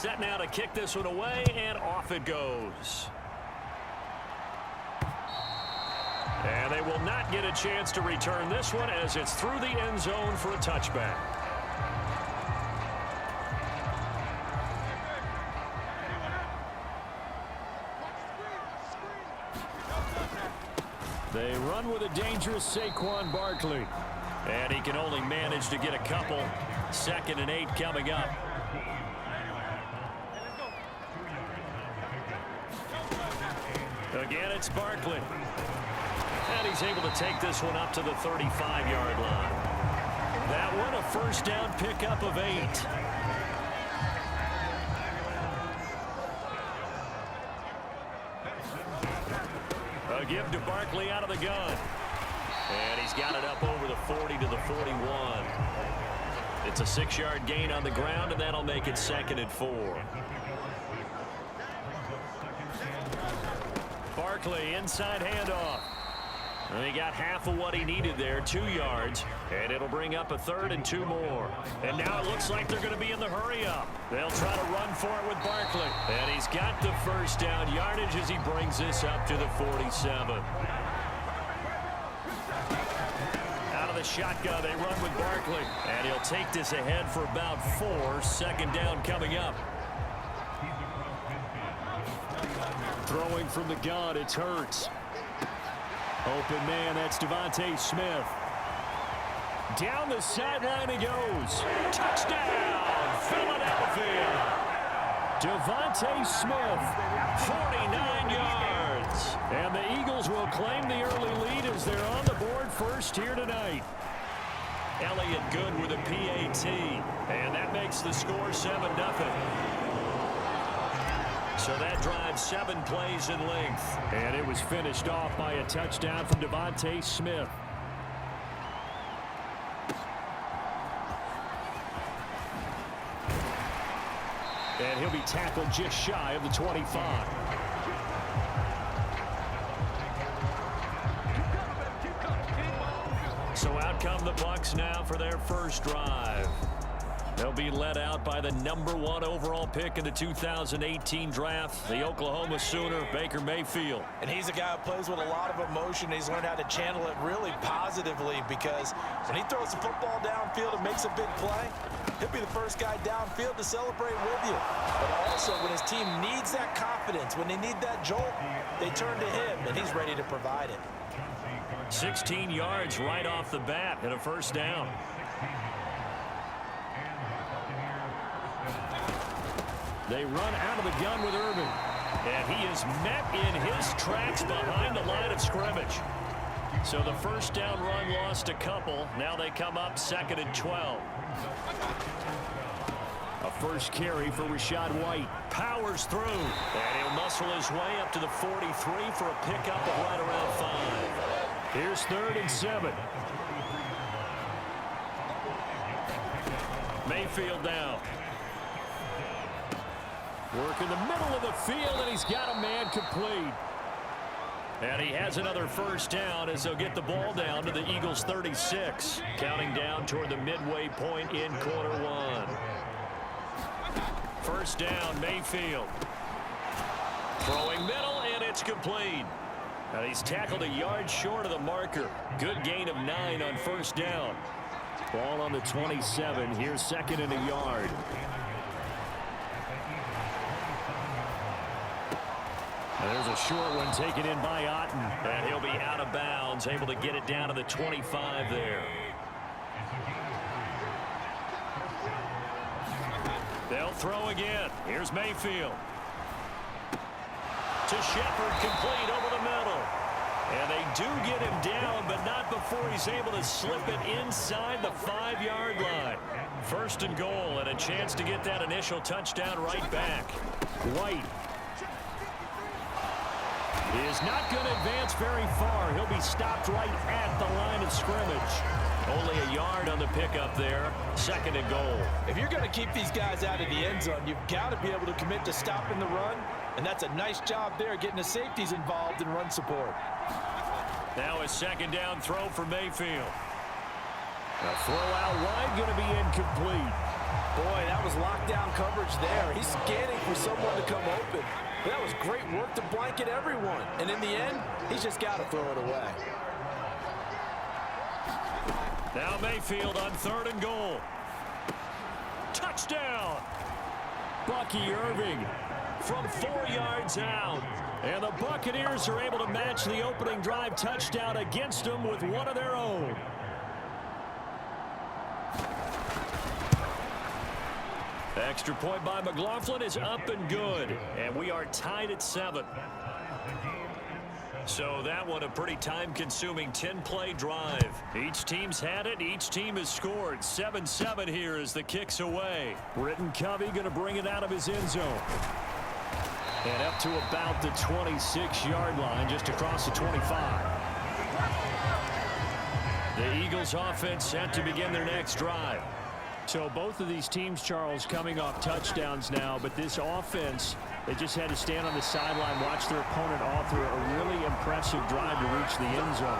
Set now to kick this one away, and off it goes. And they will not get a chance to return this one as it's through the end zone for a touchback. They run with a dangerous Saquon Barkley. And he can only manage to get a couple. 2nd and 8 coming up. Again, it's Barkley. And he's able to take this one up to the 35-yard line. That one a first down pickup of 8. A give to Barkley out of the gun. And he's got it up over the 40 to the 41. It's a 6-yard gain on the ground, and that'll make it 2nd and 4. Barkley, inside handoff. And he got half of what he needed there, 2 yards. And it'll bring up a 3rd and 2 more. And now it looks like they're going to be in the hurry-up. They'll try to run for it with Barkley. And he's got the first down yardage as he brings this up to the 47. Out of the shotgun, they run with Barkley. And he'll take this ahead for about 4. 2nd down coming up. Throwing from the gun, it's Hurts. Open man, that's Devontae Smith. Down the sideline he goes. Touchdown, Philadelphia. Devontae Smith, 49 yards. And the Eagles will claim the early lead as they're on the board first here tonight. Elliott good with a PAT. And that makes the score 7-0. So that drives 7 plays in length. And it was finished off by a touchdown from Devontae Smith. And he'll be tackled just shy of the 25. So out come the Bucs now for their first drive. They'll be led out by the #1 overall pick in the 2018 draft, the Oklahoma Sooner, Baker Mayfield. And he's a guy who plays with a lot of emotion. He's learned how to channel it really positively, because when he throws the football downfield and makes a big play, he'll be the first guy downfield to celebrate with you. But also, when his team needs that confidence, when they need that jolt, they turn to him, and he's ready to provide it. 16 yards right off the bat and a first down. They run out of the gun with Irvin. And he is met in his tracks behind the line of scrimmage. So the first down run lost a couple. Now they come up 2nd and 12. A first carry for Rachaad White. Powers through. And he'll muscle his way up to the 43 for a pickup of right around 5. Here's 3rd and 7. Mayfield down. Work in the middle of the field, and he's got a man complete. And he has another first down as they'll get the ball down to the Eagles' 36. Counting down toward the midway point in Q1. First down, Mayfield. Throwing middle, and it's complete. And he's tackled a yard short of the marker. Good gain of 9 on first down. Ball on the 27. Here's 2nd and a yard. And there's a short one taken in by Otten. And he'll be out of bounds, able to get it down to the 25 there. They'll throw again. Here's Mayfield. To Shepard, complete over the middle. And they do get him down, but not before he's able to slip it inside the 5-yard line. 1st and goal, and a chance to get that initial touchdown right back. White. He is not going to advance very far. He'll be stopped right at the line of scrimmage. Only a yard on the pickup there. 2nd and goal. If you're going to keep these guys out of the end zone, you've got to be able to commit to stopping the run. And that's a nice job there, getting the safeties involved in run support. Now a 2nd down throw for Mayfield. A throw out wide, going to be incomplete. Boy, that was lockdown coverage there. He's scanning for someone to come open. But that was great work to blanket everyone. And in the end, he's just got to throw it away. Now Mayfield on 3rd and goal. Touchdown! Bucky Irving from 4 yards out. And the Buccaneers are able to match the opening drive touchdown against them with one of their own. Extra point by McLaughlin is up and good. And we are tied at 7. So that one a pretty time-consuming 10-play drive. Each team's had it. Each team has scored. 7-7 here as the kick's away. Britton Covey going to bring it out of his end zone. And up to about the 26-yard line, just across the 25. The Eagles offense set to begin their next drive. So both of these teams, Charles, coming off touchdowns now, but this offense, they just had to stand on the sideline, watch their opponent author a really impressive drive to reach the end zone.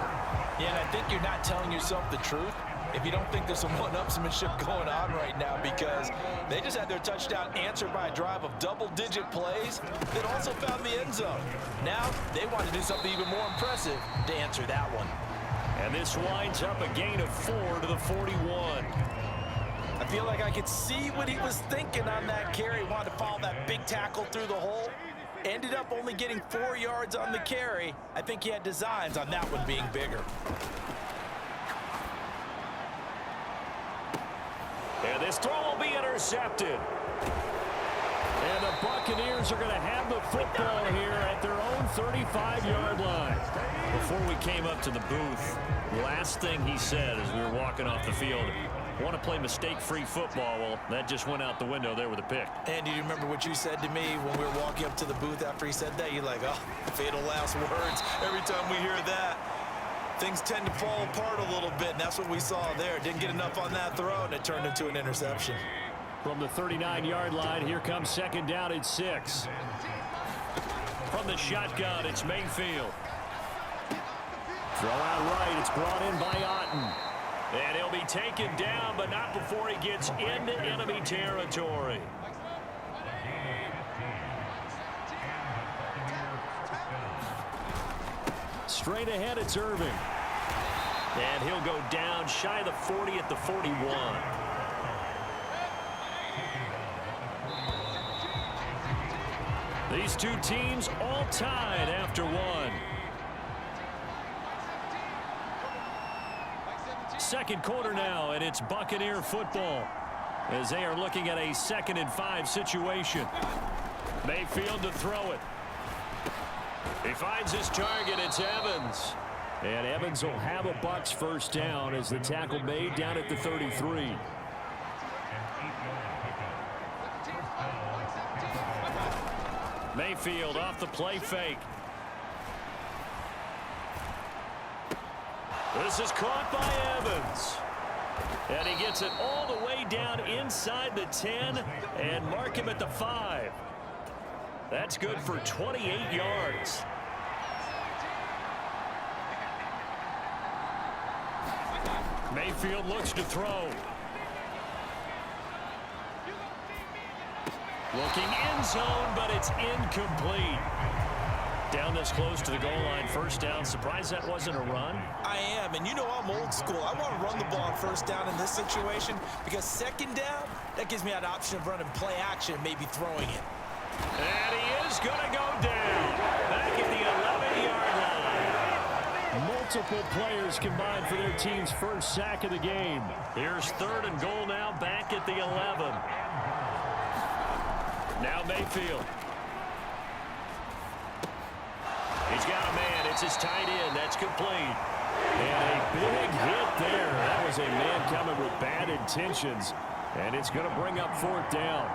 Yeah, and I think you're not telling yourself the truth if you don't think there's some one-upsmanship going on right now, because they just had their touchdown answered by a drive of double-digit plays that also found the end zone. Now they want to do something even more impressive to answer that one. And this winds up a gain of 4 to the 41. I feel like I could see what he was thinking on that carry. Wanted to follow that big tackle through the hole. Ended up only getting 4 yards on the carry. I think he had designs on that one being bigger. And this throw will be intercepted. And the Buccaneers are going to have the football here at their own 35-yard line. Before we came up to the booth, last thing he said as we were walking off the field, want to play mistake-free football. Well, that just went out the window there with a pick. And do you remember what you said to me when we were walking up to the booth after he said that? You're like, oh, fatal last words. Every time we hear that, things tend to fall apart a little bit, and that's what we saw there. Didn't get enough on that throw, and it turned into an interception. From the 39-yard line, here comes 2nd down at 6. From the shotgun, it's Mayfield. Throw out right, it's brought in by Otten. And he'll be taken down, but not before he gets into enemy territory. Straight ahead, it's Irving. And he'll go down shy of the 40 at the 41. These two teams all tied after one. Second quarter now, and it's Buccaneer football as they are looking at a 2nd and 5 situation. Mayfield to throw it. He finds his target. It's Evans. And Evans will have a Bucs first down as the tackle made down at the 33. Mayfield off the play fake. This is caught by Evans. And he gets it all the way down inside the 10 and mark him at the 5. That's good for 28 yards. Mayfield looks to throw. Looking end zone, but it's incomplete. Down this close to the goal line, first down. Surprised that wasn't a run? I am, and you know I'm old school. I want to run the ball on first down in this situation because 2nd down, that gives me that option of running play action, maybe throwing it. And he is going to go down. Back at the 11-yard line. Multiple players combined for their team's first sack of the game. Here's 3rd and goal now, back at the 11. Now Mayfield. He's got a man. It's his tight end. That's complete. And a big hit there. That was a man coming with bad intentions. And it's going to bring up 4th down.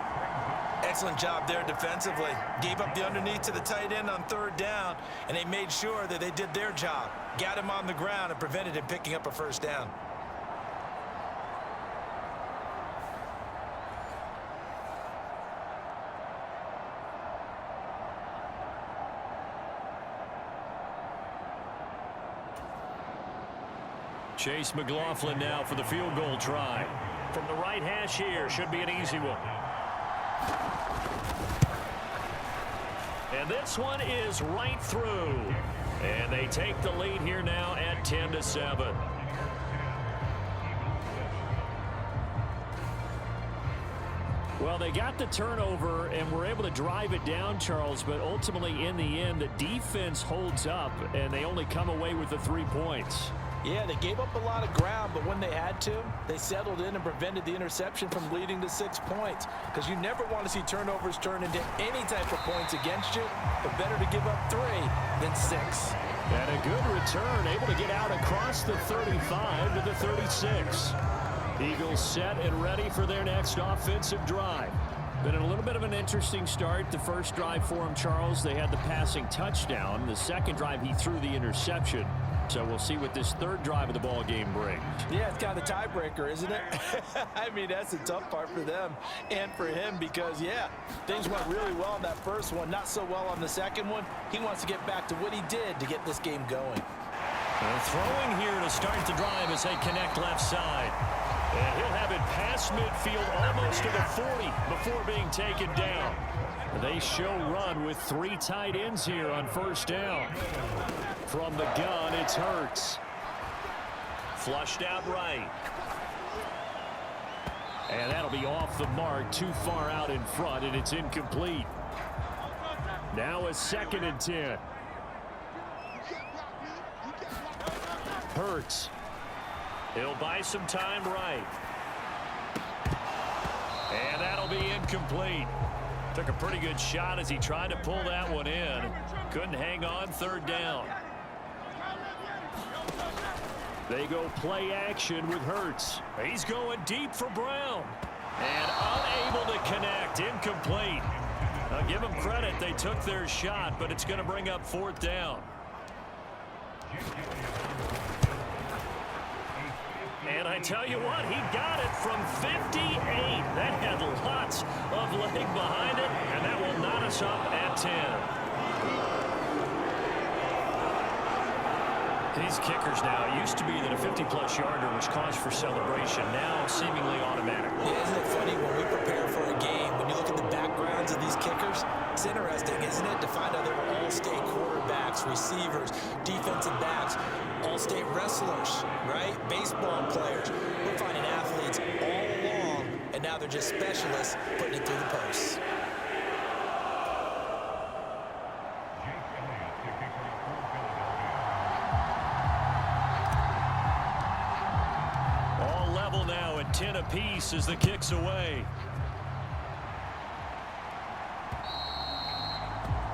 Excellent job there defensively. Gave up the underneath to the tight end on 3rd down, and they made sure that they did their job. Got him on the ground and prevented him picking up a first down. Chase McLaughlin now for the field goal try. From the right hash here, should be an easy one. And this one is right through. And they take the lead here now at 10-7. Well, they got the turnover and were able to drive it down, Charles, but ultimately in the end, the defense holds up, and they only come away with the 3 points. Yeah, they gave up a lot of ground, but when they had to, they settled in and prevented the interception from leading to 6 points. Because you never want to see turnovers turn into any type of points against you, but better to give up 3 than 6. And a good return, able to get out across the 35 to the 36. Eagles set and ready for their next offensive drive. Been a little bit of an interesting start. The first drive for him, Charles, they had the passing touchdown. The second drive, he threw the interception. So we'll see what this third drive of the ball game brings. Yeah, it's kind of the tiebreaker, isn't it? I mean, that's the tough part for them and for him because, yeah, things went really well on that first one, not so well on the second one. He wants to get back to what he did to get this game going. Throwing here to start the drive as they connect left side. And he'll have it past midfield almost to the 40 before being taken down. They show run with 3 tight ends here on first down. From the gun, it's Hurts. Flushed out right. And that'll be off the mark, too far out in front, and it's incomplete. Now a 2nd and 10. Hurts. He'll buy some time right. And that'll be incomplete. Took a pretty good shot as he tried to pull that one in. Couldn't hang on, 3rd down. They go play action with Hurts. He's going deep for Brown. And unable to connect. Incomplete. I'll give them credit. They took their shot, but it's going to bring up 4th down. And I tell you what, he got it from 58. That had lots of leg behind it, and that will knot us up at 10. These kickers now, it used to be that a 50-plus yarder was cause for celebration. Now, seemingly automatic. Yeah, isn't it funny when we prepare for a game, when you look at the backgrounds of these kickers, it's interesting, isn't it, to find out they were all-state quarterbacks, receivers, defensive backs, all-state wrestlers, right? Baseball players. We're finding athletes all along, and now they're just specialists putting it through the posts. All level now at 10 apiece as the kick's away.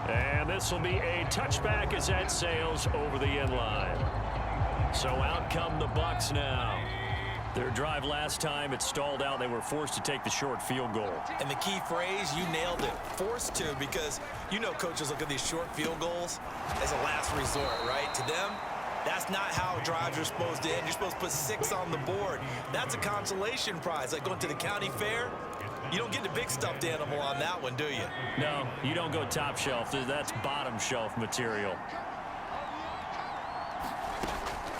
And this will be a touchback as that sails over the end line. So out come the Bucs now. Their drive last time, it stalled out. They were forced to take the short field goal. And the key phrase, you nailed it. Forced to, because you know coaches look at these short field goals as a last resort, right? To them, that's not how drives are supposed to end. You're supposed to put 6 on the board. That's a consolation prize. Like going to the county fair, you don't get the big stuffed animal on that one, do you? No, you don't go top shelf. That's bottom shelf material.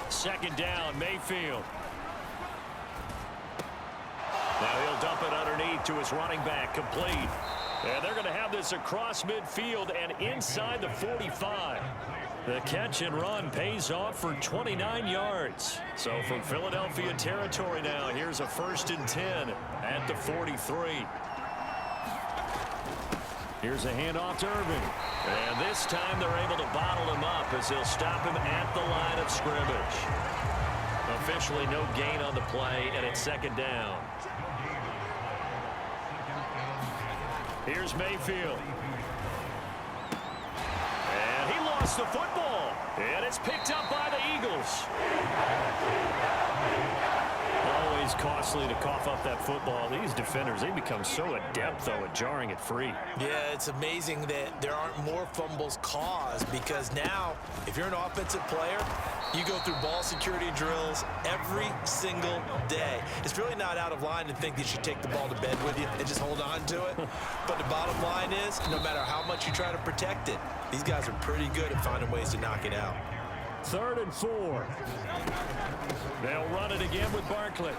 2nd down, Mayfield. Now he'll dump it underneath to his running back, complete. And they're going to have this across midfield and inside the 45. The catch and run pays off for 29 yards. So from Philadelphia territory now, here's a 1st and 10 at the 43. Here's a handoff to Irving. And this time they're able to bottle him up as they'll stop him at the line of scrimmage. Officially no gain on the play, and it's 2nd down. Here's Mayfield. And he lost the football. And it's picked up by the Eagles. Always costly to cough up that football. These defenders, they become so adept, though, at jarring it free. Yeah, it's amazing that there aren't more fumbles caused because now, if you're an offensive player, you go through ball security drills every single day. It's really not out of line to think that you should take the ball to bed with you and just hold on to it. But the bottom line is, no matter how much you try to protect it, these guys are pretty good at finding ways to knock it out. 3rd and 4. They'll run it again with Barkley.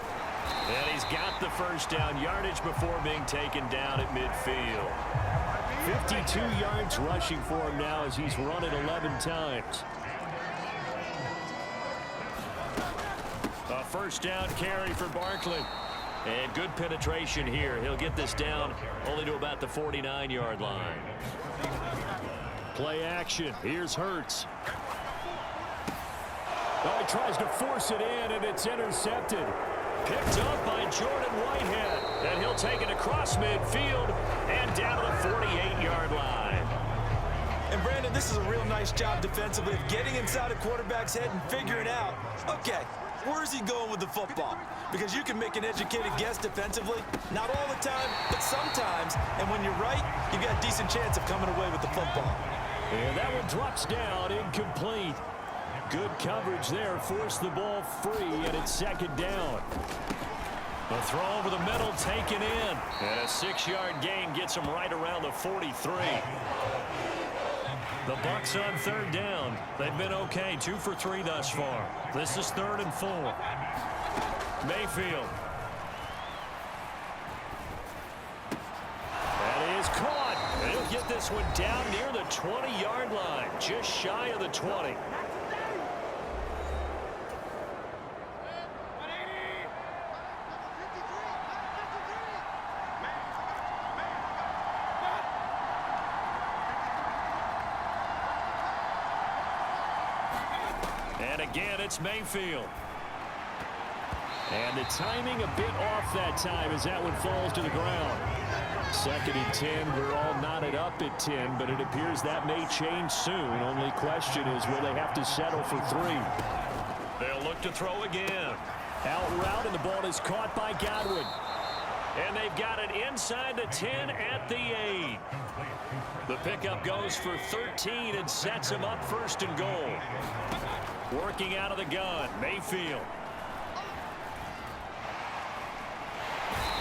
And he's got the first down yardage before being taken down at midfield. 52 yards rushing for him now as he's run it 11 times. A first down carry for Barkley. And good penetration here. He'll get this down only to about the 49-yard line. Play action. Here's Hurts. Oh, he tries to force it in, and it's intercepted. Picked up by Jordan Whitehead. And he'll take it across midfield and down to the 48-yard line. And, Brandon, this is a real nice job defensively of getting inside a quarterback's head and figuring out, okay, where's he going with the football? Because you can make an educated guess defensively. Not all the time, but sometimes. And when you're right, you've got a decent chance of coming away with the football. And that one drops down, incomplete. Good coverage there, forced the ball free, and it's second down. The throw over the middle taken in. And a 6-yard gain gets him right around the 43. The Bucs on third down. They've been okay, 2 for 3 thus far. This is 3rd and 4. Mayfield. That is caught. He'll get this one down near the 20-yard line, just shy of the 20. And again, it's Mayfield. And the timing a bit off that time as that one falls to the ground. 2nd and 10. We're all knotted up at 10, but it appears that may change soon. Only question is, will they have to settle for 3? They'll look to throw again. Out route, and the ball is caught by Godwin. And they've got it inside the 10 at the 8. The pickup goes for 13 and sets him up 1st and goal. Working out of the gun, Mayfield.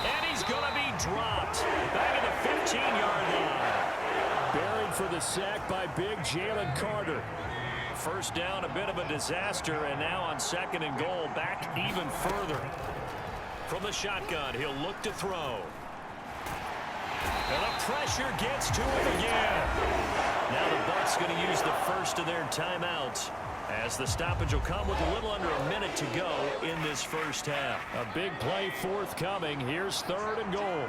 And he's going to be dropped back at the 15-yard line. Buried for the sack by big Jalen Carter. First down, a bit of a disaster, and now on 2nd and goal, back even further. From the shotgun, he'll look to throw. And the pressure gets to him again. Now the Bucs going to use the first of their timeouts, as the stoppage will come with a little under a minute to go in this first half. A big play forthcoming. Here's 3rd and goal.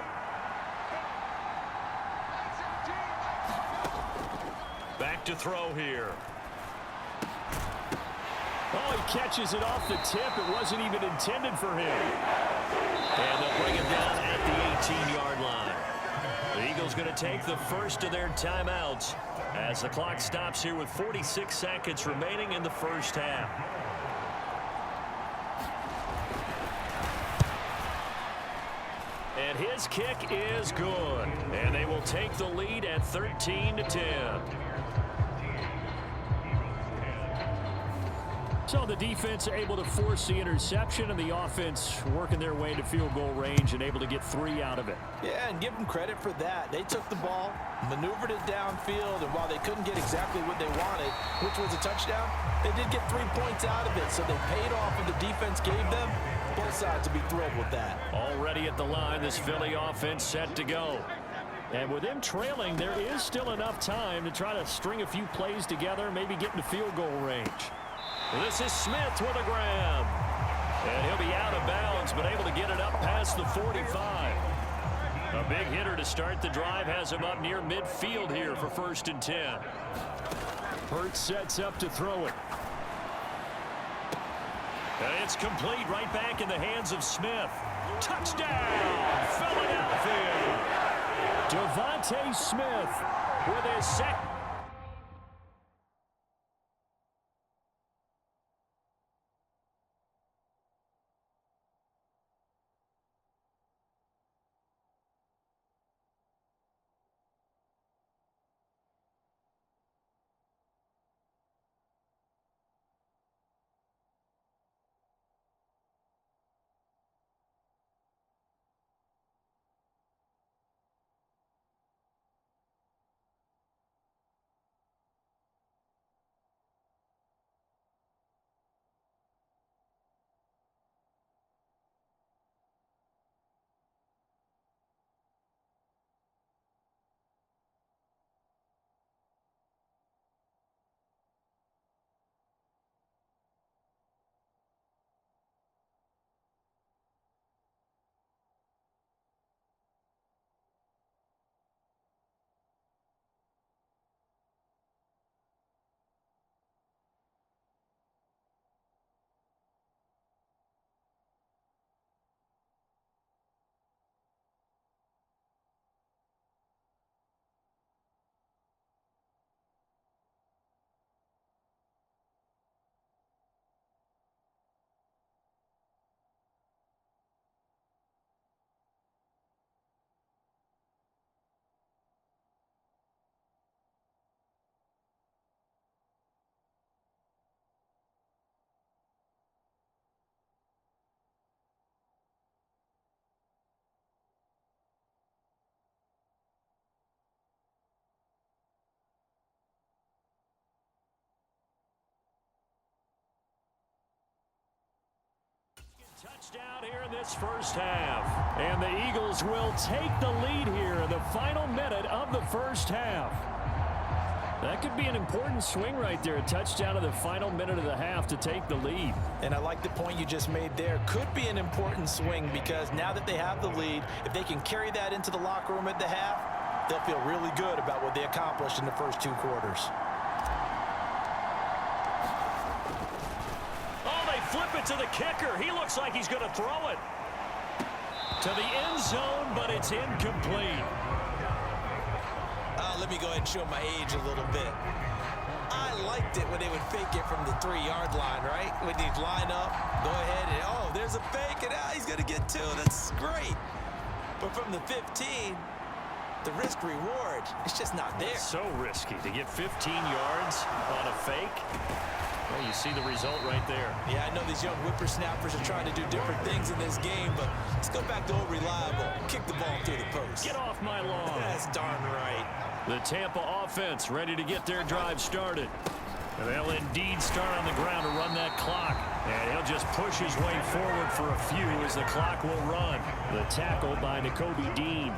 Back to throw here. Oh, he catches it off the tip. It wasn't even intended for him. And they'll bring it down at the 18-yard line. The Eagles going to take the first of their timeouts as the clock stops here with 46 seconds remaining in the first half. And his kick is good. And they will take the lead at 13-10. So the defense able to force the interception, and the offense working their way to field goal range and able to get 3 out of it. Yeah, and give them credit for that. They took the ball, maneuvered it downfield, and while they couldn't get exactly what they wanted, which was a touchdown, they did get 3 points out of it, so they paid off what the defense gave them. Both sides will be thrilled with that. Already at the line, this Philly offense set to go. And with them trailing, there is still enough time to try to string a few plays together, maybe get into field goal range. This is Smith with a grab. And he'll be out of bounds, but able to get it up past the 45. A big hitter to start the drive has him up near midfield here for 1st and 10. Hurts sets up to throw it. And it's complete right back in the hands of Smith. Touchdown, Philadelphia. Devontae Smith with his second. Touchdown here in this first half. And the Eagles will take the lead here in the final minute of the first half. That could be an important swing right there. A touchdown in the final minute of the half to take the lead. And I like the point you just made there. Could be an important swing because now that they have the lead, if they can carry that into the locker room at the half, they'll feel really good about what they accomplished in the first 2 quarters. Flip it to the kicker. He looks like he's going to throw it to the end zone, but it's incomplete. Let me go ahead and show my age a little bit. I liked it when they would fake it from the 3-yard line, right? When they'd line up, go ahead, and oh, there's a fake, and he's going to get 2. That's great. But from the 15, the risk-reward, it's just not there. So risky to get 15 yards on a fake. Well, you see the result right there. Yeah, I know these young whippersnappers are trying to do different things in this game, but let's go back to old reliable. Kick the ball through the post. Get off my lawn. That's darn right. The Tampa offense ready to get their drive started. And they'll indeed start on the ground to run that clock. And he'll just push his way forward for a few as the clock will run. The tackle by Nakobe Dean.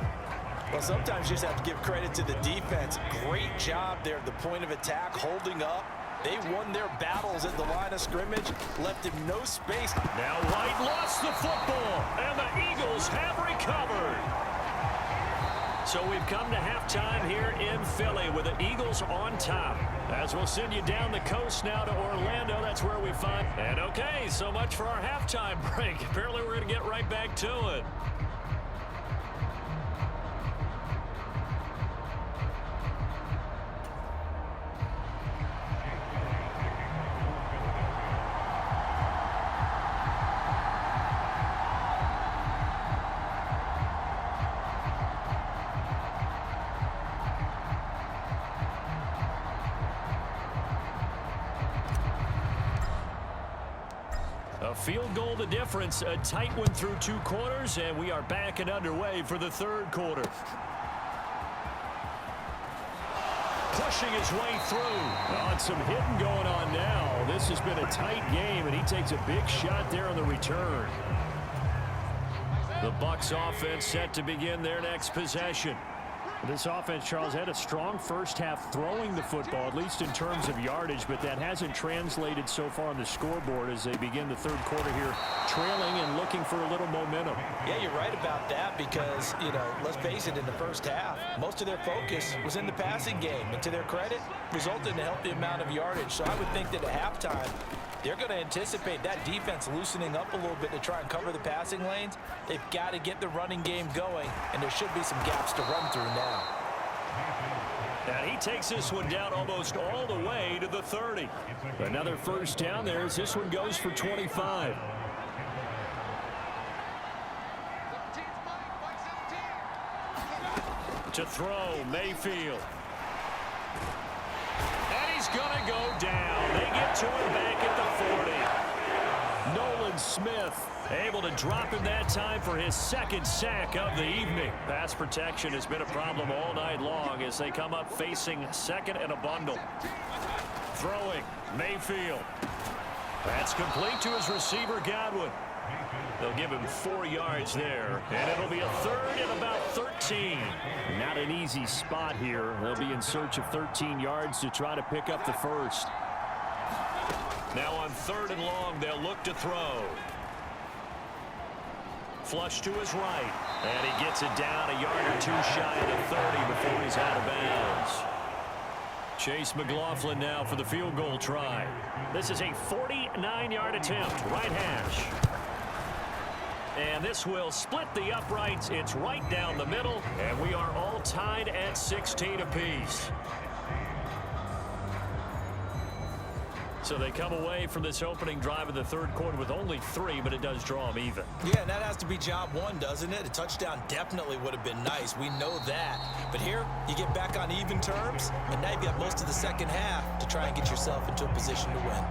Well, sometimes you just have to give credit to the defense. Great job there at the point of attack, holding up. They won their battles at the line of scrimmage, left him no space. Now White lost the football, and the Eagles have recovered. So we've come to halftime here in Philly with the Eagles on top. As we'll send you down the coast now to Orlando, that's where we find. And okay, so much for our halftime break. Apparently we're going to get right back to it. A field goal the difference, a tight one through 2 quarters, and we are back and underway for the 3rd quarter. Pushing his way through. Oh, some hitting going on now. This has been a tight game, and he takes a big shot there on the return. The Bucs offense set to begin their next possession. This offense, Charles, had a strong first half throwing the football, at least in terms of yardage, but that hasn't translated so far on the scoreboard as they begin the 3rd quarter here, trailing and looking for a little momentum. Yeah, you're right about that because, you know, let's face it, in the first half, most of their focus was in the passing game, and to their credit, resulted in a healthy amount of yardage. So I would think that at halftime, they're going to anticipate that defense loosening up a little bit to try and cover the passing lanes. They've got to get the running game going, and there should be some gaps to run through now. And he takes this one down almost all the way to the 30. Another first down there as this one goes for 25. To throw, Mayfield. He's going to go down. They get to him back at the 40. Nolan Smith able to drop him that time for his 2nd sack of the evening. Pass protection has been a problem all night long as they come up facing 2nd and a bundle. Throwing, Mayfield. That's complete to his receiver, Godwin. They'll give him 4 yards there, and it'll be a 3rd and about 13. Not an easy spot here. They'll be in search of 13 yards to try to pick up the first. Now on 3rd and long, they'll look to throw. Flush to his right, and he gets it down a yard or 2 shy of the 30 before he's out of bounds. Chase McLaughlin now for the field goal try. This is a 49-yard attempt, right hash. And this will split the uprights. It's right down the middle, and we are all tied at 16 apiece. So they come away from this opening drive of the 3rd quarter with only 3, but it does draw them even. Yeah, and that has to be job 1, doesn't it? A touchdown definitely would have been nice. We know that. But here, you get back on even terms, and now you've got most of the 2nd half to try and get yourself into a position to win.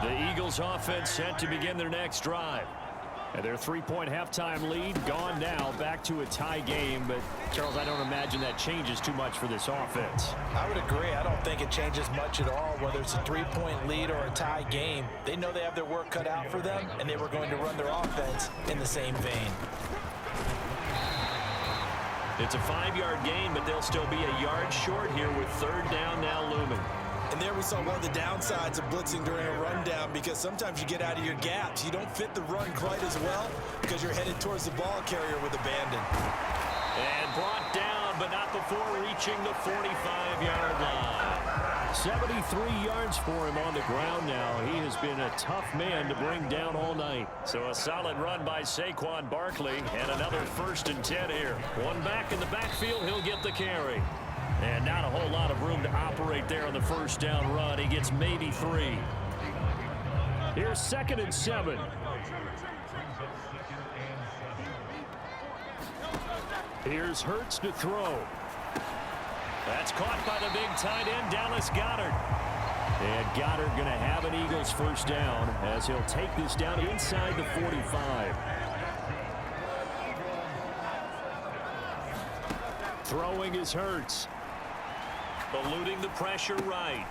The Eagles offense set to begin their next drive. And their three-point halftime lead gone now, back to a tie game. But, Charles, I don't imagine that changes too much for this offense. I would agree. I don't think it changes much at all, whether it's a three-point lead or a tie game. They know they have their work cut out for them, and they were going to run their offense in the same vein. It's a 5-yard gain, but they'll still be a yard short here with third down now looming. And there we saw one of the downsides of blitzing during a rundown, because sometimes you get out of your gaps. You don't fit the run quite as well because you're headed towards the ball carrier with abandon. And brought down, but not before reaching the 45-yard line. 73 yards for him on the ground now. He has been a tough man to bring down all night. So a solid run by Saquon Barkley, and another 1st and 10 here. One back in the backfield, he'll get the carry. And not a whole lot of room to operate there on the first down run. He gets maybe 3. Here's 2nd and 7. Here's Hurts to throw. That's caught by the big tight end, Dallas Goedert. And Goedert going to have an Eagles first down as he'll take this down inside the 45. Throwing is Hurts. Eluding the pressure right.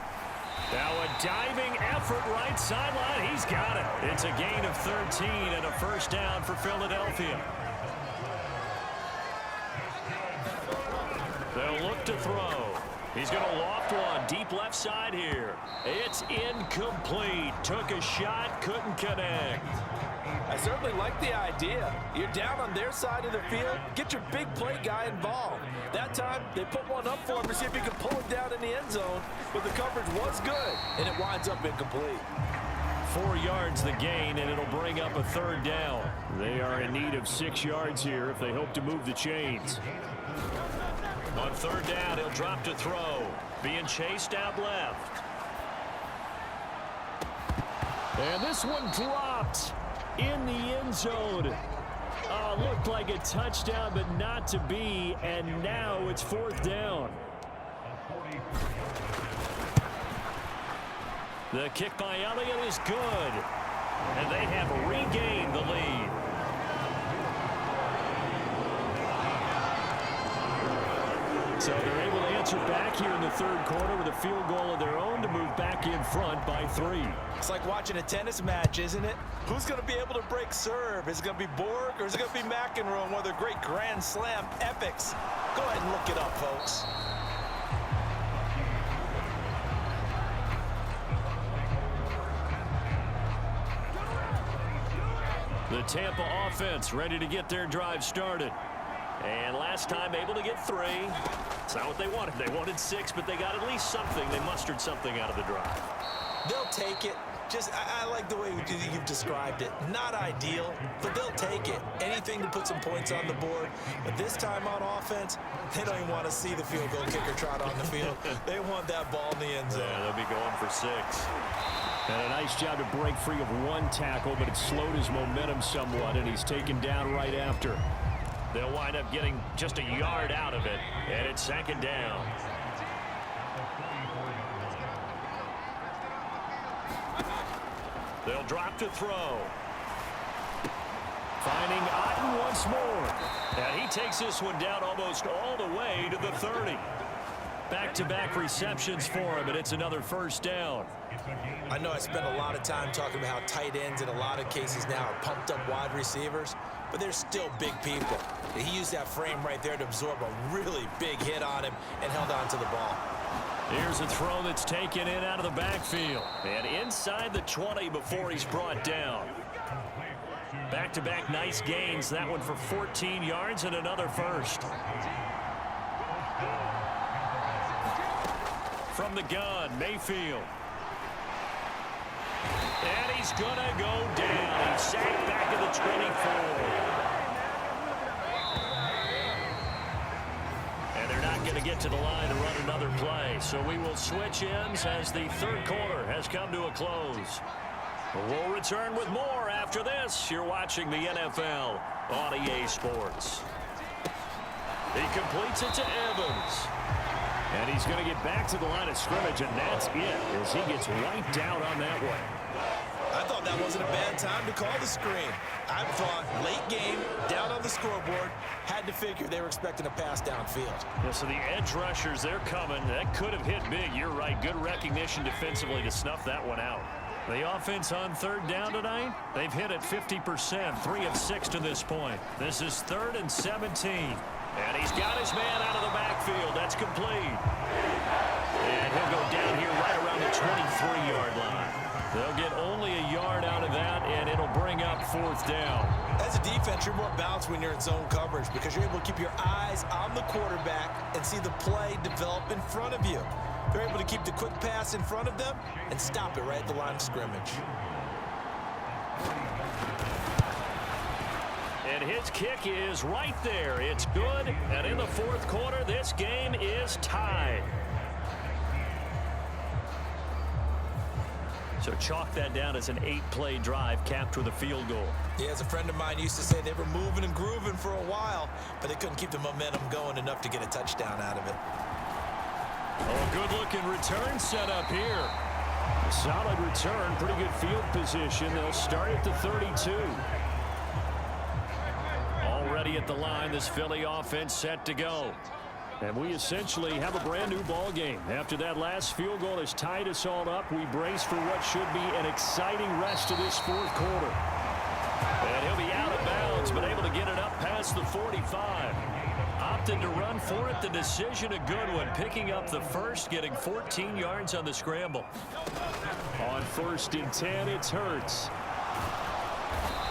Now a diving effort right sideline. He's got it. It's a gain of 13 and a first down for Philadelphia. They'll look to throw. He's going to loft one deep left side here. It's incomplete. Took a shot, couldn't connect. I certainly like the idea. You're down on their side of the field. Get your big play guy involved. That time, they put one up for him to see if he could pull it down in the end zone. But the coverage was good, and it winds up incomplete. 4 yards the gain, and it'll bring up a third down. They are in need of 6 yards here if they hope to move the chains. On third down, he'll drop to throw. Being chased out left. And this one dropped in the end zone. Looked like a touchdown, but not to be. And now it's 4th down. The kick by Elliott is good. And they have regained the lead. So they're able to answer back here in the third quarter with a field goal of their own to move back in front by 3. It's like watching a tennis match, isn't it? Who's going to be able to break serve? Is it going to be Borg or is it going to be McEnroe, one of the great Grand Slam epics? Go ahead and look it up, folks. The Tampa offense ready to get their drive started. And last time able to get 3. It's not what they wanted. They wanted 6, but they got at least something. They mustered something out of the drive. They'll take it. I like the way you've described it. Not ideal, but they'll take it. Anything to put some points on the board. But this time on offense, they don't even want to see the field goal kicker trot on the field. They want that ball in the end zone. Yeah, they'll be going for 6. And a nice job to break free of one tackle, but it slowed his momentum somewhat, and he's taken down right after. They'll wind up getting just a yard out of it, and it's 2nd down. They'll drop to throw. Finding Otten once more. And he takes this one down almost all the way to the 30. Back-to-back receptions for him, and it's another first down. I know I spent a lot of time talking about how tight ends in a lot of cases now are pumped up wide receivers, but they're still big people. He used that frame right there to absorb a really big hit on him and held on to the ball. Here's a throw that's taken in out of the backfield. And inside the 20 before he's brought down. Back-to-back nice gains. That one for 14 yards and another first. From the gun, Mayfield. And he's going to go down. He's sacked back at the 24. And they're not going to get to the line to run another play. So we will switch ends as the third quarter has come to a close. We'll return with more after this. You're watching the NFL on EA Sports. He completes it to Evans. And he's going to get back to the line of scrimmage, and that's it as he gets wiped out on that one. I thought that wasn't a bad time to call the screen. I thought late game, down on the scoreboard, had to figure they were expecting a pass downfield. Yeah, so the edge rushers, they're coming. That could have hit big. You're right. Good recognition defensively to snuff that one out. The offense on third down tonight, they've hit it 50%, 3 of 6 to this point. This is 3rd and 17. And he's got his man out of the backfield. That's complete. And he'll go down here right around the 23-yard line. They'll get only a yard out of that, and it'll bring up 4th down. As a defense, you're more balanced when you're in zone coverage because you're able to keep your eyes on the quarterback and see the play develop in front of you. They're able to keep the quick pass in front of them and stop it right at the line of scrimmage. And his kick is right there. It's good. And in the 4th quarter, this game is tied. So chalk that down as an 8-play drive capped with a field goal. Yeah, as a friend of mine used to say, they were moving and grooving for a while, but they couldn't keep the momentum going enough to get a touchdown out of it. Oh, good-looking return set up here. Solid return, pretty good field position. They'll start at the 32. Already at the line, this Philly offense set to go. And we essentially have a brand-new ball game. After that last field goal has tied us all up, we brace for what should be an exciting rest of this 4th quarter. And he'll be out of bounds, but able to get it up past the 45. Opted to run for it. The decision a good one. Picking up the first, getting 14 yards on the scramble. On 1st and 10, it's Hurts.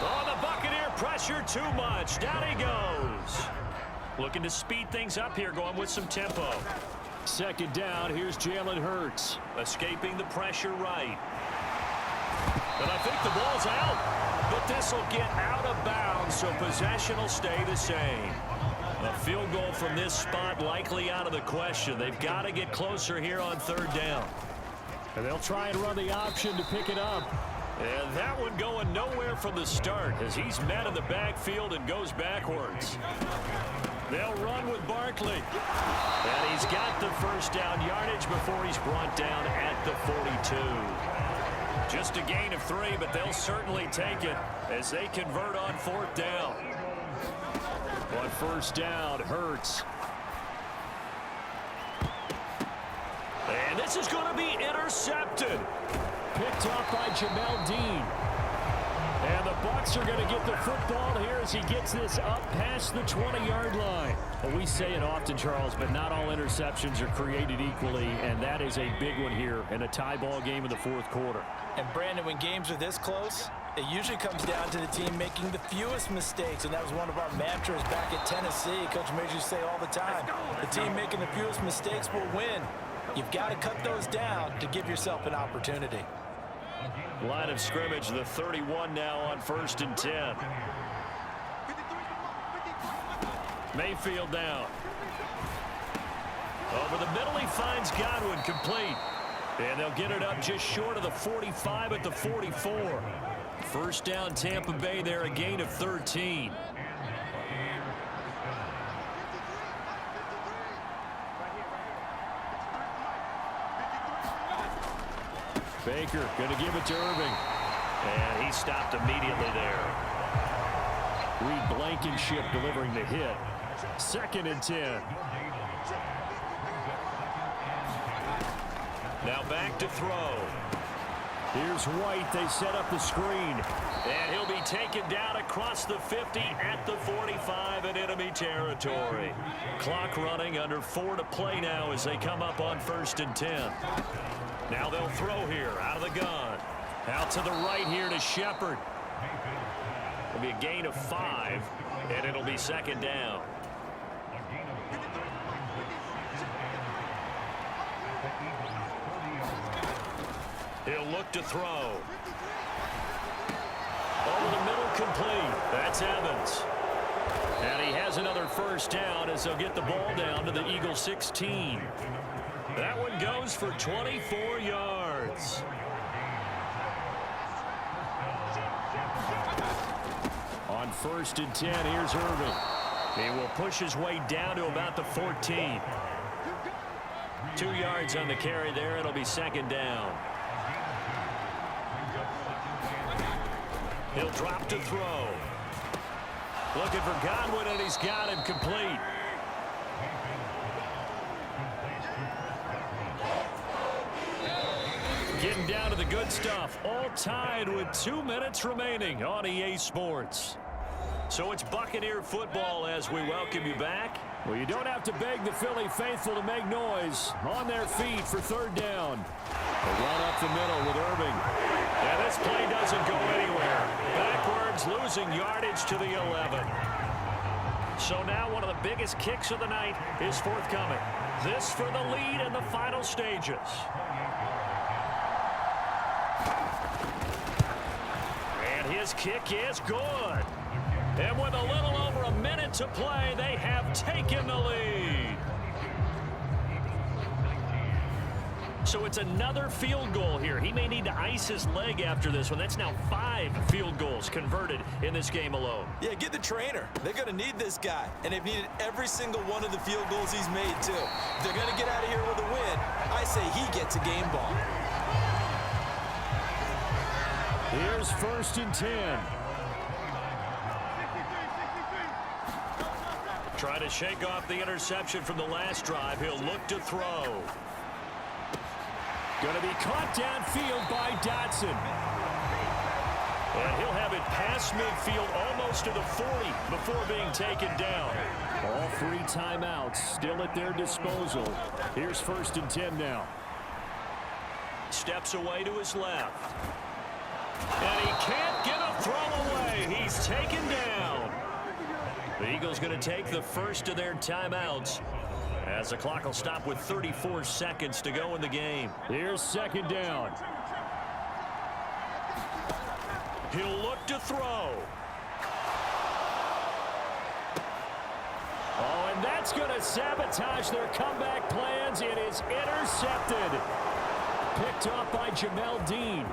Oh, the Buccaneer pressure too much. Down he goes. Looking to speed things up here, going with some tempo. 2nd down, here's Jalen Hurts. Escaping the pressure right. And I think the ball's out. But this will get out of bounds, so possession will stay the same. A field goal from this spot likely out of the question. They've got to get closer here on 3rd down. And they'll try and run the option to pick it up. And that one going nowhere from the start as he's met in the backfield and goes backwards. They'll run with Barkley. And he's got the 1st down yardage before he's brought down at the 42. Just a gain of 3, but they'll certainly take it as they convert on 4th down. On 1st down, Hurts. And this is going to be intercepted. Picked up by Jamel Dean. And the Bucs are going to get the football here as he gets this up past the 20-yard line. Well, we say it often, Charles, but not all interceptions are created equally, and that is a big one here in a tie ball game in the 4th quarter. And, Brandon, when games are this close, it usually comes down to the team making the fewest mistakes, and that was one of our mantras back at Tennessee. Coach Major used to say all the time, the team making the fewest mistakes will win. You've got to cut those down to give yourself an opportunity. Line of scrimmage, the 31 now on 1st and 10. Mayfield down. Over the middle, he finds Godwin, complete. And they'll get it up just short of the 45 at the 44. 1st down, Tampa Bay there, a gain of 13. Baker going to give it to Irving. And he stopped immediately there. Reed Blankenship delivering the hit. 2nd and 10. Now back to throw. Here's White. They set up the screen. And he'll be taken down across the 50 at the 45 in enemy territory. Clock running, under 4 to play now as they come up on 1st and 10. Now they'll throw here out of the gun. Out to the right here to Shepard. It'll be a gain of 5, and it'll be 2nd down. He'll look to throw. Over the middle, complete. That's Evans. And he has another 1st down as they'll get the ball down to the Eagle 16. That one goes for 24 yards. On 1st and 10, here's Irving. He will push his way down to about the 14. 2 yards on the carry there. It'll be 2nd down. He'll drop to throw. Looking for Godwin, and he's got him complete. Getting down to the good stuff. All tied with 2 minutes remaining on EA Sports. So it's Buccaneer football as we welcome you back. Well, you don't have to beg the Philly faithful to make noise. On their feet for third down. A run up the middle with Irving. And this play doesn't go anywhere. Backwards, losing yardage to the 11. So now one of the biggest kicks of the night is forthcoming. This for the lead in the final stages. And his kick is good. And with a little over a minute to play, they have taken the lead. So it's another field goal here. He may need to ice his leg after this one. That's now 5 field goals converted in this game alone. Yeah, get the trainer. They're going to need this guy. And they've needed every single one of the field goals he's made, too. If they're going to get out of here with a win, I say he gets a game ball. Here's 1st and 10. Try to shake off the interception from the last drive. He'll look to throw. Going to be caught downfield by Dotson. And he'll have it past midfield almost to the 40 before being taken down. All 3 timeouts still at their disposal. Here's 1st and 10 now. Steps away to his left. And he can't get a throw away. He's taken down. The Eagles going to take the first of their timeouts as the clock will stop with 34 seconds to go in the game. Here's 2nd down. He'll look to throw. Oh, and that's going to sabotage their comeback plans. It is intercepted. Picked off by Jamel Dean.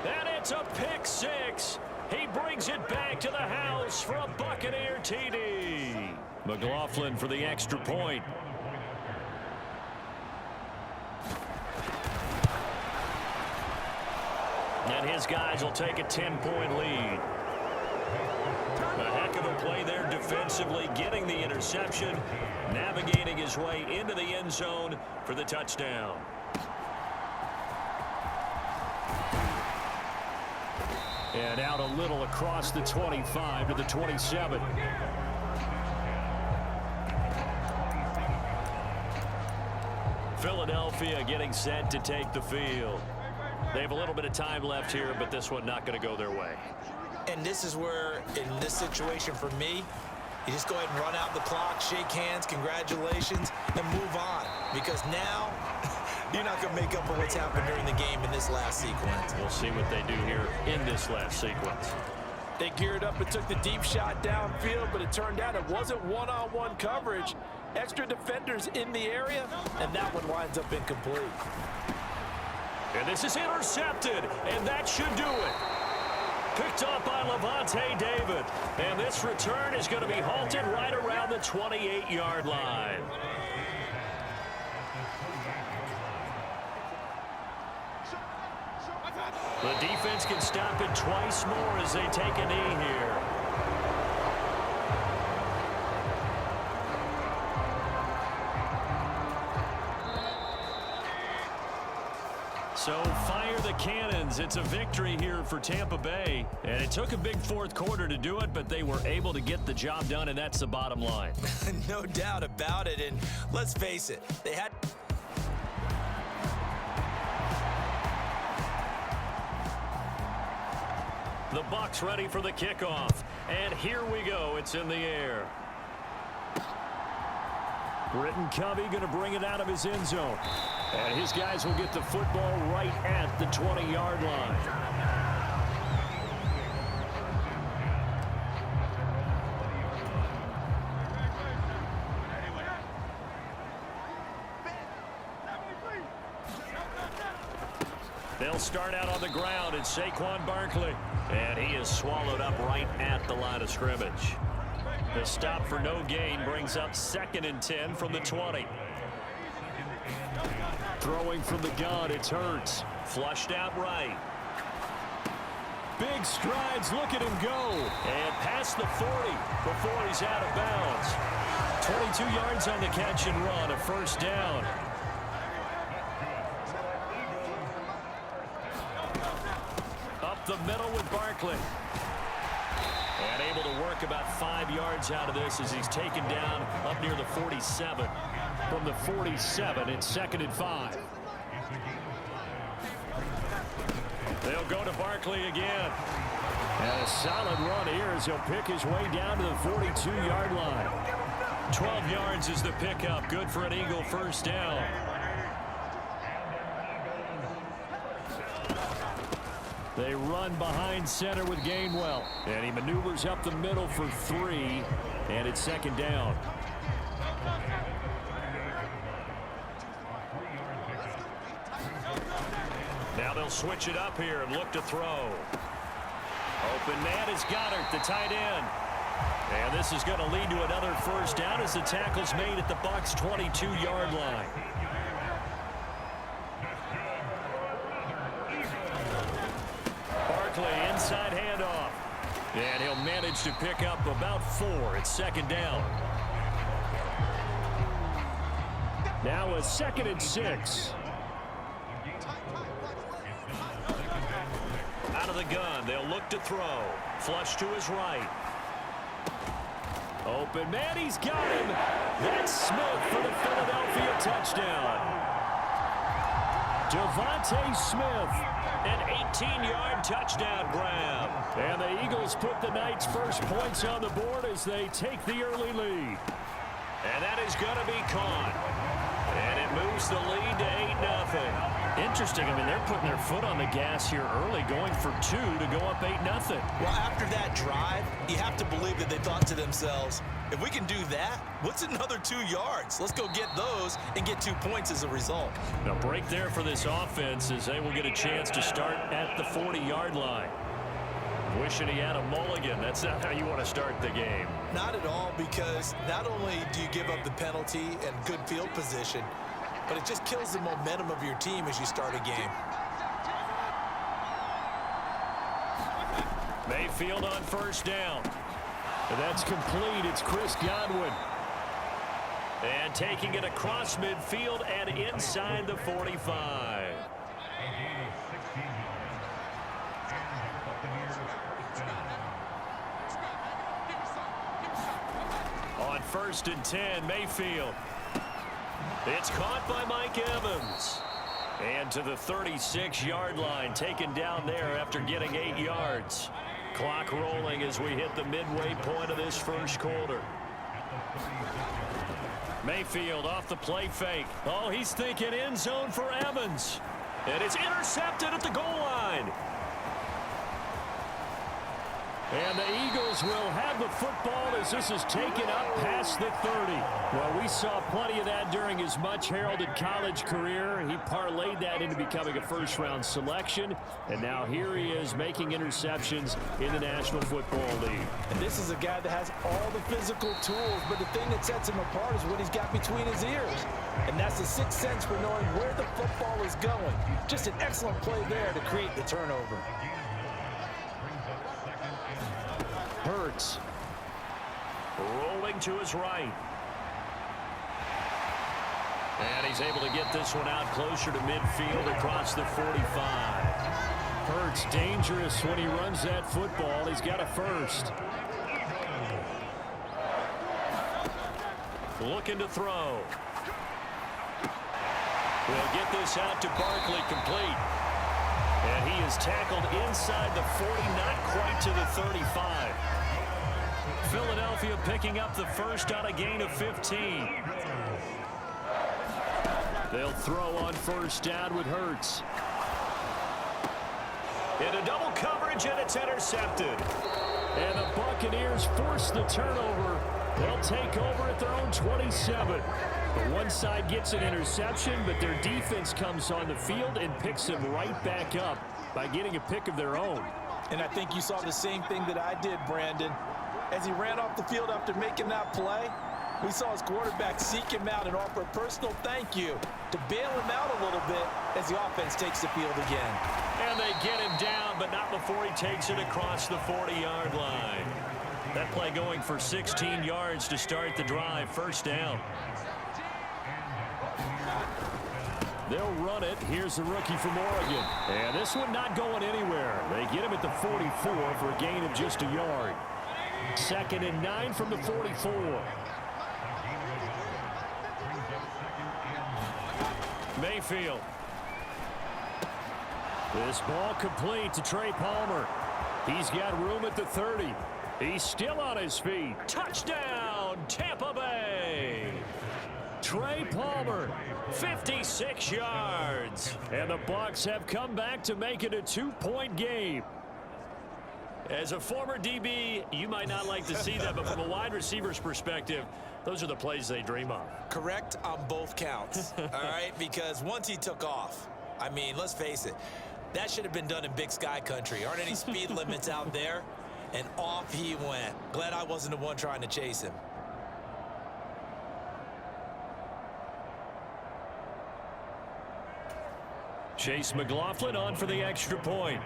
And it's a pick 6. He brings it back to the house for a Buccaneer TD. McLaughlin for the extra point. And his guys will take a 10-point lead. A heck of a play there defensively, getting the interception, navigating his way into the end zone for the touchdown. And out a little across the 25 to the 27. Philadelphia getting set to take the field. They have a little bit of time left here, but this one not going to go their way. And this is where, in this situation for me, you just go ahead and run out the clock, shake hands, congratulations, and move on. Because now, you're not going to make up for what's happened during the game in this last sequence. We'll see what they do here in this last sequence. They geared up and took the deep shot downfield, but it turned out it wasn't one-on-one coverage. Extra defenders in the area, and that one winds up incomplete. And this is intercepted, and that should do it. Picked up by Levante David. And this return is going to be halted right around the 28-yard line. The defense can stop it twice more as they take a knee here. So fire the cannons. It's a victory here for Tampa Bay. And it took a big fourth quarter to do it, but they were able to get the job done, and that's the bottom line. No doubt about it. And let's face it, they had... The Bucs ready for the kickoff. And here we go. It's in the air. Britton Covey going to bring it out of his end zone. And his guys will get the football right at the 20-yard line. They'll start out on the ground. It's Saquon Barkley. And he is swallowed up right at the line of scrimmage. The stop for no gain brings up 2nd and 10 from the 20. Throwing from the gun, it's Hurts. Flushed out right. big strides. Look at him go. And past the 40 before he's out of bounds. 22 yards on the catch and run, a first down. Up the middle with Barkley. And able to work about 5 yards out of this as he's taken down up near the 47. From the 47, it's 2nd and 5. They'll go to Barkley again. And a solid run here as he'll pick his way down to the 42-yard line. 12 yards is the pickup. Good for an Eagle first down. They run behind center with Gainwell. And he maneuvers up the middle for 3. And it's 2nd down. Now they'll switch it up here and look to throw. Open man is Goddard, the tight end. And this is going to lead to another first down as the tackle's made at the Bucs' 22-yard line. Barkley, inside handoff. And he'll manage to pick up about 4. It's 2nd down. Now a 2nd and 6. Out of the gun, they'll look to throw. Flush to his right. Open man, he's got him. That's Smith for the Philadelphia touchdown. Devontae Smith, an 18-yard touchdown grab. And the Eagles put the Knights' first points on the board as they take the early lead. And that is going to be caught. And it moves the lead to 8-0. Interesting. I mean, they're putting their foot on the gas here early, going for 2 to go up 8-0. Well, after that drive, you have to believe that they thought to themselves, if we can do that, what's another 2 yards? Let's go get those and get 2 points as a result. A break there for this offense as they will get a chance to start at the 40-yard line. Wishing he had a mulligan. That's not how you want to start the game. Not at all, because not only do you give up the penalty and good field position, but it just kills the momentum of your team as you start a game. Mayfield on first down. And that's complete. It's Chris Godwin. And taking it across midfield and inside the 45. On 1st and 10, Mayfield. It's caught by Mike Evans. And to the 36-yard line, taken down there after getting 8 yards. Clock rolling as we hit the midway point of this first quarter. Mayfield off the play fake. Oh, he's thinking end zone for Evans. And it's intercepted at the goal line. And the Eagles will have the football as this is taken up past the 30. Well, we saw plenty of that during his much-heralded college career. He parlayed that into becoming a first-round selection. And now here he is making interceptions in the National Football League. And this is a guy that has all the physical tools, but the thing that sets him apart is what he's got between his ears. And that's the sixth sense for knowing where the football is going. Just an excellent play there to create the turnover. Hurts. Rolling to his right. And he's able to get this one out closer to midfield across the 45. Hurts dangerous when he runs that football. He's got a first. Looking to throw. We'll get this out to Barkley complete. And he is tackled inside the 40, not quite to the 35. Philadelphia picking up the first on a gain of 15. They'll throw on first down with Hurts. Into double coverage, and it's intercepted. And the Buccaneers force the turnover. They'll take over at their own 27. The one side gets an interception, but their defense comes on the field and picks them right back up by getting a pick of their own. And I think you saw the same thing that I did, Brandon. As he ran off the field after making that play, We saw his quarterback seek him out and offer a personal thank you to bail him out a little bit as the offense takes the field again. And they get him down, but not before he takes it across the 40-yard line. That play going for 16 yards to start the drive. First down. They'll run it. Here's the rookie from Oregon. And this one not going anywhere. They get him at the 44 for a gain of just a yard. 2nd and 9 from the 44. Mayfield. This ball complete to Trey Palmer. He's got room at the 30. He's still on his feet. Touchdown, Tampa Bay. Trey Palmer, 56 yards. And the Bucs have come back to make it a 2-point game. As a former DB, you might not like to see that, but from a wide receiver's perspective, those are the plays they dream of. Correct on both counts, all right? Because once he took off, I mean, let's face it, that should have been done in Big Sky country. Aren't any speed limits out there? And off he went. Glad I wasn't the one trying to chase him. Chase McLaughlin on for the extra point.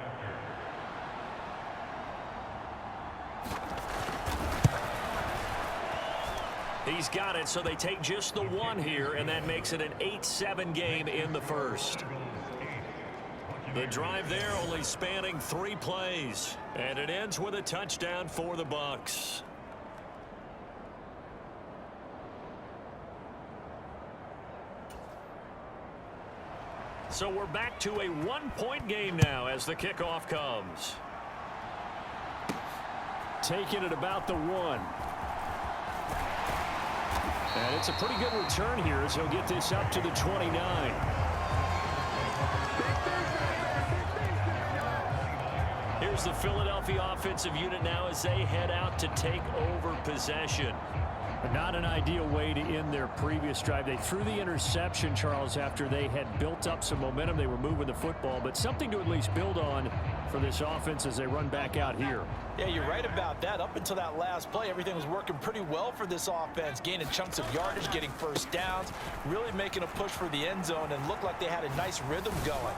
He's got it, so they take just the one here, and that makes it an 8-7 game in the first. The drive there only spanning 3 plays, and it ends with a touchdown for the Bucs. So we're back to a 1-point game now as the kickoff comes. Taking it about the 1. And it's a pretty good return here as he'll get this up to the 29. Here's the Philadelphia offensive unit now as they head out to take over possession. Not an ideal way to end their previous drive. They threw the interception, Charles, after they had built up some momentum. They were moving the football, but something to at least build on for this offense as they run back out here. Yeah, you're right about that. Up until that last play, everything was working pretty well for this offense, gaining chunks of yardage, getting first downs, really making a push for the end zone, and looked like they had a nice rhythm going.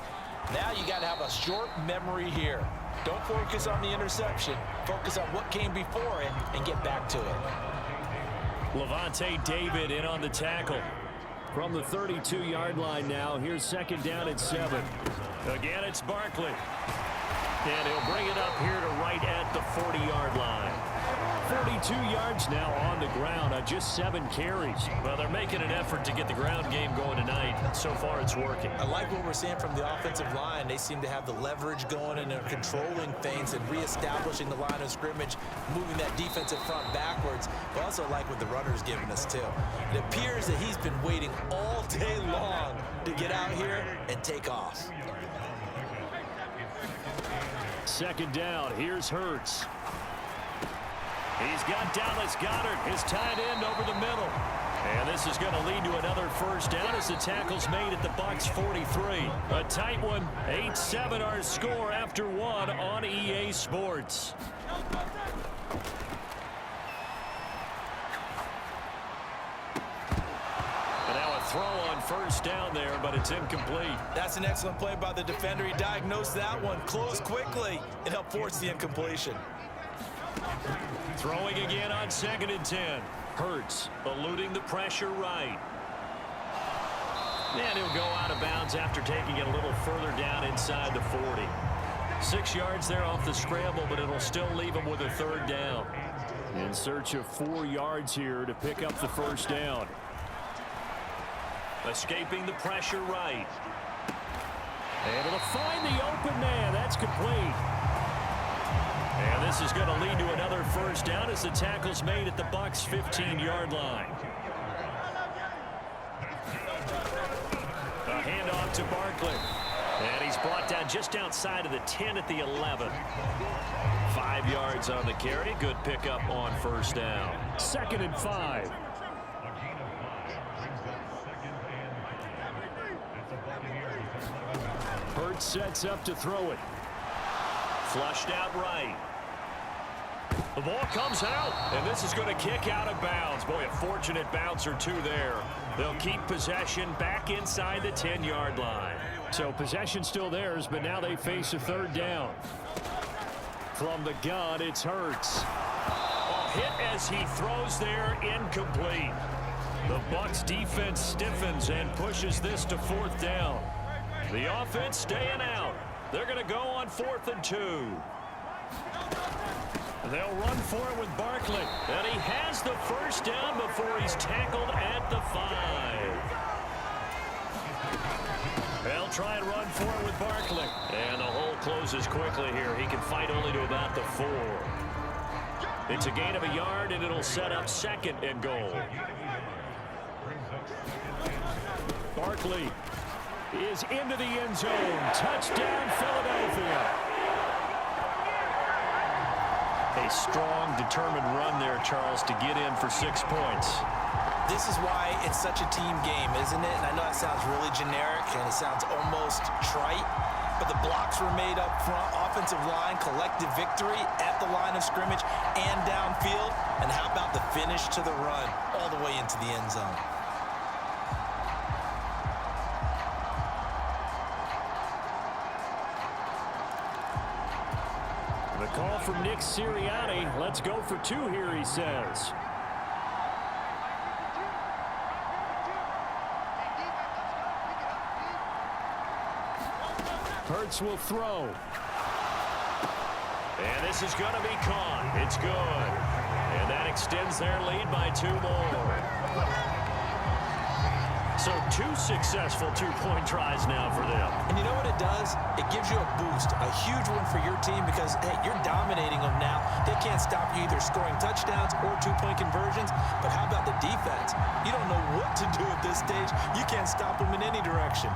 Now you got to have a short memory here. Don't focus on the interception. Focus on what came before it and get back to it. Levante David in on the tackle. From the 32-yard line now, here's 2nd down and 7. Again, it's Barkley. And he'll bring it up here to right at the 40-yard line. 42 yards now on the ground on just 7 carries. Well, they're making an effort to get the ground game going tonight. So far, it's working. I like what we're seeing from the offensive line. They seem to have the leverage going, and they're controlling things and reestablishing the line of scrimmage, moving that defensive front backwards. But also like what the runner's giving us, too. It appears that he's been waiting all day long to get out here and take off. 2nd down. Here's Hurts. He's got Dallas Goedert, his tight end, over the middle. And this is going to lead to another first down as the tackle's made at the Bucs 43. A tight one. 8-7 our score after 1 on EA Sports. And now a throw on first down there, but it's incomplete. That's an excellent play by the defender. He diagnosed that one, closed quickly, and helped force the incompletion. Throwing again on 2nd and 10. Hurts eluding the pressure right. And he'll go out of bounds after taking it a little further down inside the 40. 6 yards there off the scramble, but it'll still leave him with a 3rd down. In search of 4 yards here to pick up the first down. Escaping the pressure right. And it'll find the open man. That's complete. And this is going to lead to another first down as the tackle's made at the Bucs 15-yard line. A handoff to Barkley. And he's brought down just outside of the 10 at the 11. 5 yards on the carry. Good pickup on first down. 2nd and 5. Hurts sets up to throw it. Flushed out right. The ball comes out, and this is going to kick out of bounds. Boy, a fortunate bounce or two there. They'll keep possession back inside the 10-yard line. So possession still theirs, but now they face a third down. From the gun, it's Hurts. A hit as he throws there, incomplete. The Bucs defense stiffens and pushes this to fourth down. The offense staying out. They're going to go on 4th and 2. They'll run for it with Barkley. And he has the first down before he's tackled at the 5. They'll try and run for it with Barkley. And the hole closes quickly here. He can fight only to about the 4. It's a gain of a yard, and it'll set up 2nd and goal. Barkley is into the end zone. Touchdown, Philadelphia. A strong, determined run there, Charles, to get in for 6 points. This is why it's such a team game, isn't it? And I know that sounds really generic and it sounds almost trite, but the blocks were made up front. Offensive line, collective victory at the line of scrimmage and downfield. And how about the finish to the run all the way into the end zone? The call from Nick Sirianni. Let's go for 2 here, he says. Hurts will throw. And this is going to be caught. It's good. And that extends their lead by 2 more. So 2 successful 2-point tries now for them. And you know what it does? It gives you a boost, a huge one for your team because, hey, you're dominating them now. They can't stop you either scoring touchdowns or 2-point conversions. But how about the defense? You don't know what to do at this stage. You can't stop them in any direction.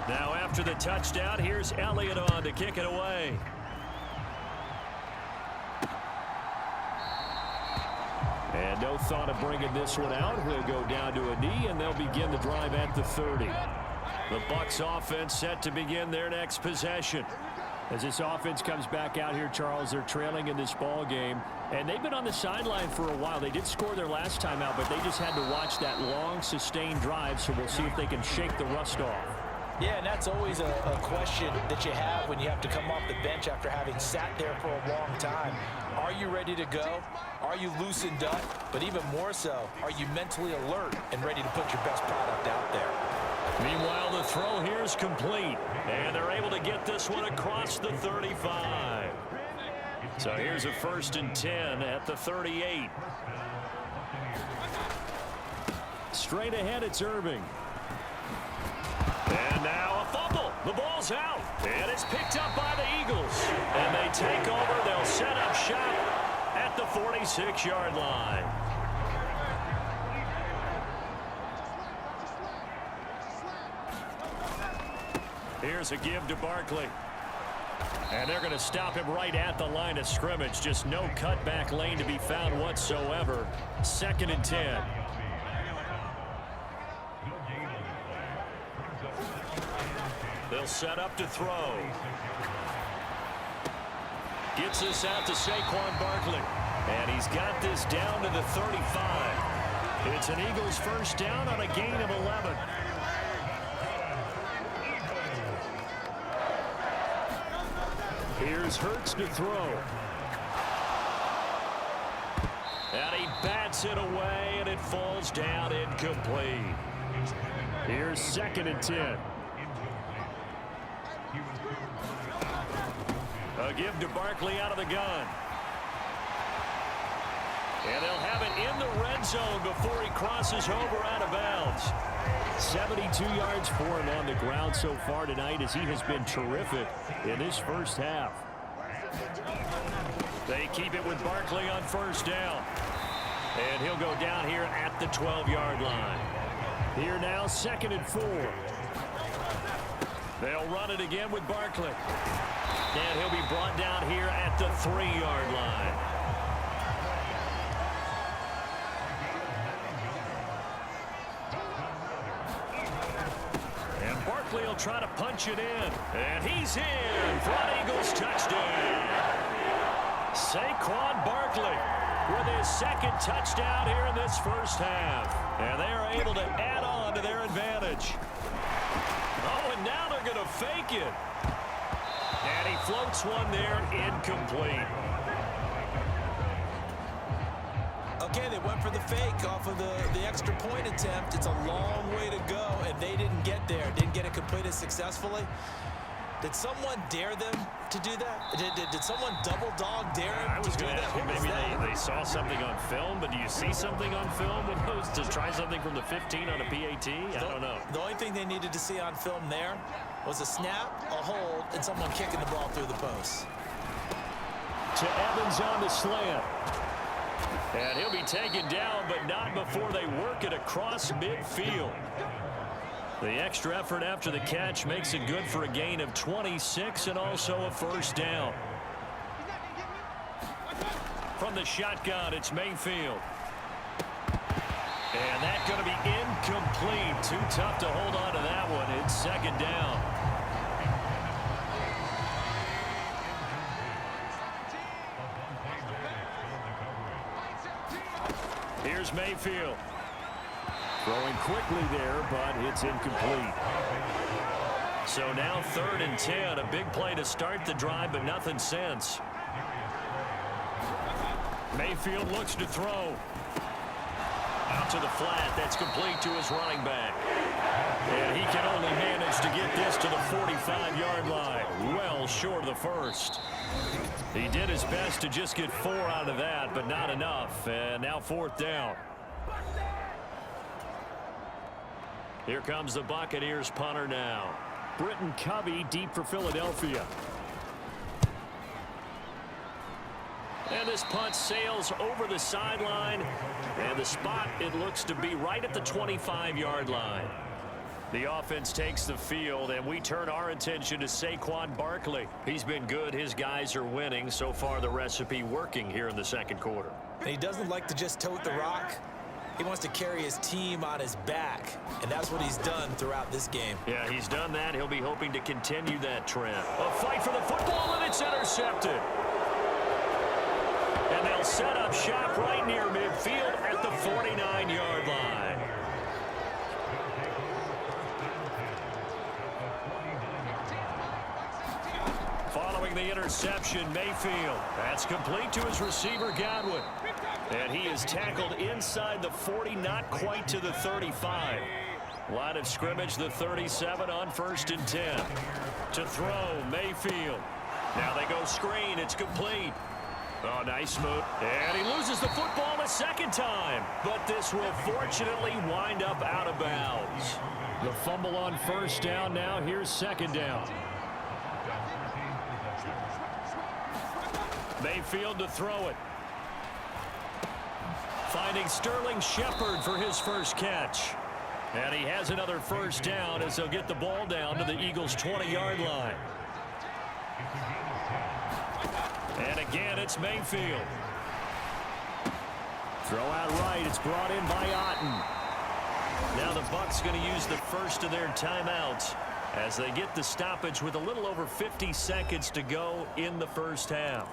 Now after the touchdown, here's Elliott on to kick it away. And no thought of bringing this one out. He'll go down to a knee, and they'll begin the drive at the 30. The Bucs offense set to begin their next possession. As this offense comes back out here, Charles, they're trailing in this ball game, and they've been on the sideline for a while. They did score their last time out, but they just had to watch that long, sustained drive, so we'll see if they can shake the rust off. Yeah, and that's always a question that you have when you have to come off the bench after having sat there for a long time. Are you ready to go? Are you loosened up? But even more so, are you mentally alert and ready to put your best product out there? Meanwhile, the throw here is complete, and they're able to get this one across the 35. So here's a 1st and 10 at the 38. Straight ahead, it's Irving. And now a fumble. The ball's out. And it's picked up by the Eagles. And they take over. They'll set up shop at the 46-yard line. Here's a give to Barkley. And they're going to stop him right at the line of scrimmage. Just no cutback lane to be found whatsoever. 2nd and 10. They'll set up to throw. Gets this out to Saquon Barkley. And he's got this down to the 35. It's an Eagles first down on a gain of 11. Here's Hurts to throw. And he bats it away, and it falls down incomplete. Here's 2nd and 10. A give to Barkley out of the gun. And they'll have it in the red zone before he crosses over out of bounds. 72 yards for him on the ground so far tonight as he has been terrific in this first half. They keep it with Barkley on first down. And he'll go down here at the 12-yard line. Here now, 2nd and 4. They'll run it again with Barkley. And he'll be brought down here at the 3-yard line. And Barkley will try to punch it in. And he's in for an Eagles touchdown. Saquon Barkley with his 2nd touchdown here in this first half. And they are able to add on to their advantage. Oh, and now they're going to fake it. And he floats one there, incomplete. Okay, they went for the fake off of the extra point attempt. It's a long way to go, and they didn't get there. Didn't get it completed successfully. Did someone dare them to do that? Did someone double dog dare him I was to do going to that? ask you, maybe they saw something on film, but do you see something on film with those to try something from the 15 on a PAT? I don't know. The only thing they needed to see on film there was a snap, a hold, and someone kicking the ball through the post. To Evans on the slant. And he'll be taken down, but not before they work it across midfield. The extra effort after the catch makes it good for a gain of 26 and also a first down. From the shotgun, it's Mayfield. And that's going to be incomplete. Too tough to hold on to that one. It's 2nd down. Here's Mayfield. Throwing quickly there, but it's incomplete. So now 3rd and 10. A big play to start the drive, but nothing since. Mayfield looks to throw. Out to the flat. That's complete to his running back. And he can only manage to get this to the 45-yard line. Well short of the first. He did his best to just get 4 out of that, but not enough. And now 4th down. Here comes the Buccaneers punter now. Britton Covey deep for Philadelphia. And this punt sails over the sideline. And the spot, it looks to be right at the 25-yard line. The offense takes the field, and we turn our attention to Saquon Barkley. He's been good. His guys are winning. So far, the recipe working here in the 2nd quarter. And he doesn't like to just tote the rock. He wants to carry his team on his back, and that's what he's done throughout this game. Yeah, he's done that. He'll be hoping to continue that trend. A fight for the football, and it's intercepted. And they'll set up shop right near midfield at the 49-yard line. Following the interception, Mayfield. That's complete to his receiver, Godwin. And he is tackled inside the 40, not quite to the 35. Line of scrimmage, the 37 on 1st and 10. To throw, Mayfield. Now they go screen. It's complete. Oh, nice move. And he loses the football a 2nd time. But this will fortunately wind up out of bounds. The fumble on 1st down now. Here's 2nd down. Mayfield to throw it. Finding Sterling Shepard for his first catch. And he has another first down as they'll get the ball down to the Eagles' 20-yard line. And again, it's Mayfield. Throw out right. It's brought in by Otten. Now the Bucs going to use the first of their timeouts as they get the stoppage with a little over 50 seconds to go in the first half.